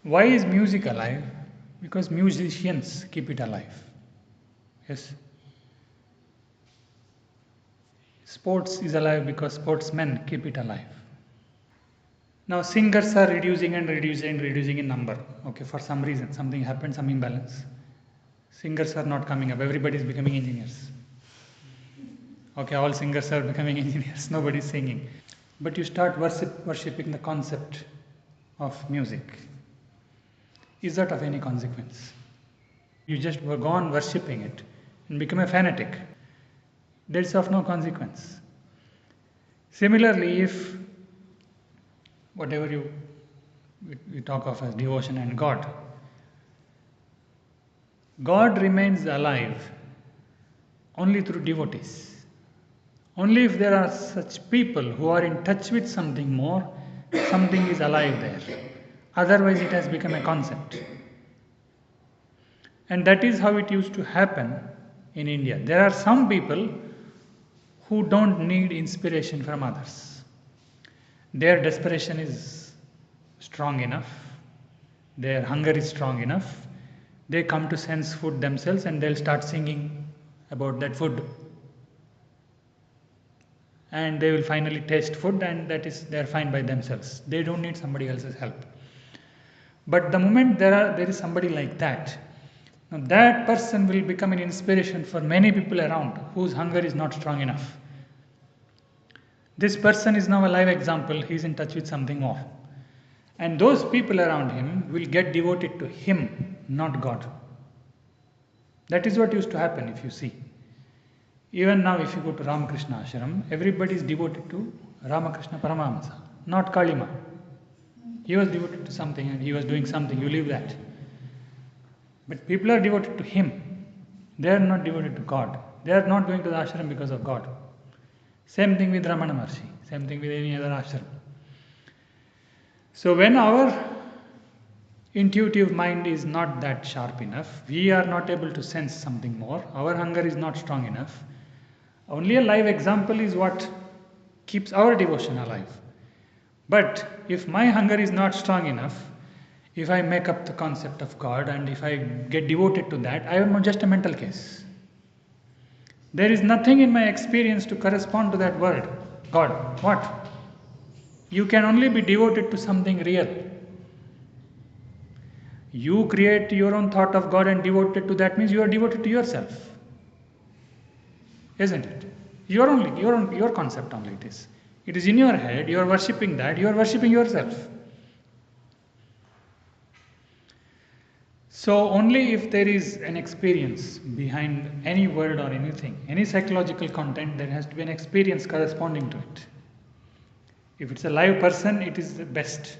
Why is music alive? Because musicians keep it alive. Yes. Sports is alive because sportsmen keep it alive. Now singers are reducing in number. Okay, for some reason, something happened, some imbalance. Singers are not coming up. Everybody is becoming engineers. Okay, all singers are becoming engineers. Nobody is singing. But you start worshipping the concept of music. Is that of any consequence? You just go on worshipping it and become a fanatic. That is of no consequence. Similarly, if whatever we talk of as devotion and God, God remains alive only through devotees. Only if there are such people who are in touch with something more, something is alive there. Otherwise, it has become a concept. And that is how it used to happen in India. There are some people who don't need inspiration from others. Their desperation is strong enough, their hunger is strong enough, they come to sense food themselves and they'll start singing about that food. And they will finally taste food, and they're fine by themselves. They don't need somebody else's help. But the moment there is somebody like that, now that person will become an inspiration for many people around whose hunger is not strong enough. This person is now a live example. He is in touch with something more. And those people around him will get devoted to him, not God. That is what used to happen, if you see. Even now, if you go to Ramakrishna Ashram, everybody is devoted to Ramakrishna Paramahamsa, not Kalima. He was devoted to something and he was doing something, you leave that. But people are devoted to him. They are not devoted to God. They are not going to the ashram because of God. Same thing with Ramana Maharshi, same thing with any other ashram. So when our intuitive mind is not that sharp enough, we are not able to sense something more, our hunger is not strong enough, only a live example is what keeps our devotion alive. But if my hunger is not strong enough, if I make up the concept of God and if I get devoted to that, I am just a mental case. There is nothing in my experience to correspond to that word, God. What? You can only be devoted to something real. You create your own thought of God and devoted to that means you are devoted to yourself. Isn't it? Your concept only it is. It is in your head, you are worshipping that, you are worshipping yourself. So only if there is an experience behind any word or anything, any psychological content, there has to be an experience corresponding to it. If it's a live person, it is the best.